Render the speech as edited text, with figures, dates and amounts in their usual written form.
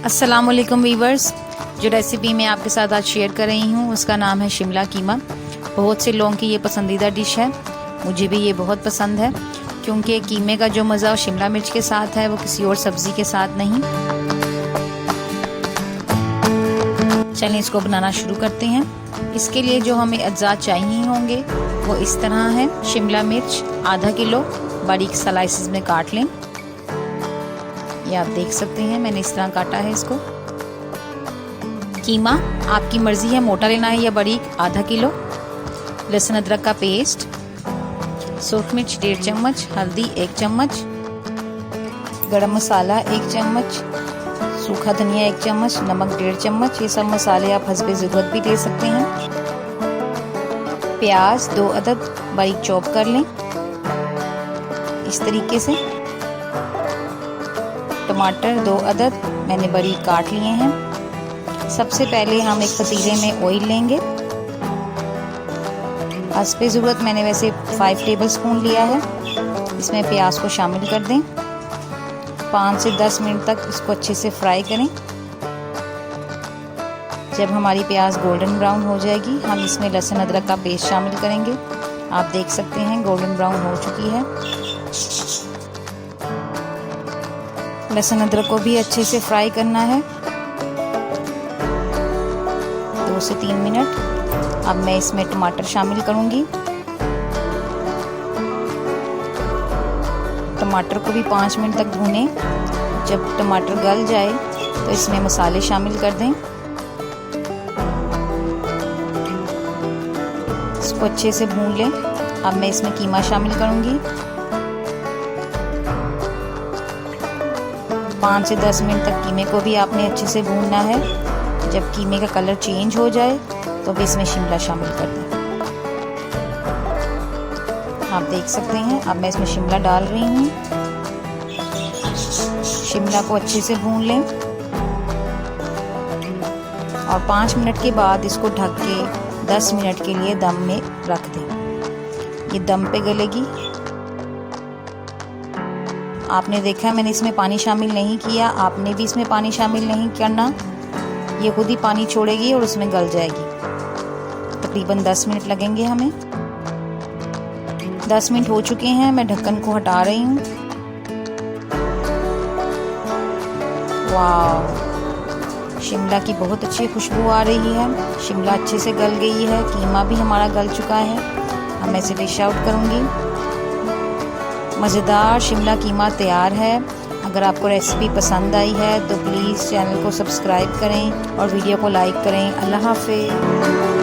अस्सलामुअलैकुम वीवर्स। जो रेसिपी मैं आपके साथ आज शेयर कर रही हूँ उसका नाम है शिमला कीमा। बहुत से लोगों की ये पसंदीदा डिश है, मुझे भी ये बहुत पसंद है क्योंकि कीमे का जो मज़ा शिमला मिर्च के साथ है वो किसी और सब्ज़ी के साथ नहीं। चलिए इसको बनाना शुरू करते हैं। इसके लिए जो हमें अज्जा चाहिए होंगे वो इस तरह है। शिमला मिर्च आधा किलो बारीक स्लाइसेस में काट लें। ये आप देख सकते हैं मैंने इस तरह काटा है इसको। कीमा आपकी मर्जी है मोटा लेना है या बारीक, आधा किलो। लहसुन अदरक का पेस्ट, सूख मिर्च 1.5 चम्मच, हल्दी 1 चम्मच, गरम मसाला 1 चम्मच, सूखा धनिया 1 चम्मच, नमक 1.5 चम्मच। ये सब मसाले आप हस्बे ज़रूरत भी दे सकते हैं। प्याज 2 अदद बारीक चॉप कर लें इस तरीके से। टमाटर 2 अदद मैंने बारीक काट लिए हैं। सबसे पहले हम एक पतीले में ऑयल लेंगे। हस्बे ज़रूरत मैंने वैसे 5 टेबलस्पून लिया है। इसमें प्याज को शामिल कर दें। 5 से 10 मिनट तक इसको अच्छे से फ्राई करें। जब हमारी प्याज गोल्डन ब्राउन हो जाएगी हम इसमें लहसुन अदरक का पेस्ट शामिल करेंगे। आप देख सकते हैं गोल्डन ब्राउन हो चुकी है। लहसुन अदरक को भी अच्छे से फ्राई करना है 2 से 3 मिनट। अब मैं इसमें टमाटर शामिल करूंगी। टमाटर को भी 5 मिनट तक भूनें। जब टमाटर गल जाए तो इसमें मसाले शामिल कर दें। इसको अच्छे से भून लें। अब मैं इसमें कीमा शामिल करूंगी। 5 से 10 मिनट तक कीमे को भी आपने अच्छे से भूनना है। जब कीमे का कलर चेंज हो जाए तो भी इसमें शिमला शामिल कर दें। आप देख सकते हैं अब मैं इसमें शिमला डाल रही हूँ। शिमला को अच्छे से भून लें और 5 मिनट के बाद इसको ढक के 10 मिनट के लिए दम में रख दें। ये दम पे गलेगी। आपने देखा मैंने इसमें पानी शामिल नहीं किया, आपने भी इसमें पानी शामिल नहीं करना। ये खुद ही पानी छोड़ेगी और उसमें गल जाएगी। तकरीबन 10 मिनट लगेंगे हमें। 10 मिनट हो चुके हैं। मैं ढक्कन को हटा रही हूँ। वाह, शिमला की बहुत अच्छी खुशबू आ रही है। शिमला अच्छे से गल गई है। कीमा भी हमारा गल चुका है। अब मैं इसे डिश आउट करूँगी। मज़ेदार शिमला कीमा तैयार है। अगर आपको रेसिपी पसंद आई है तो प्लीज़ चैनल को सब्सक्राइब करें और वीडियो को लाइक करें। अल्लाह हाफ़िज़।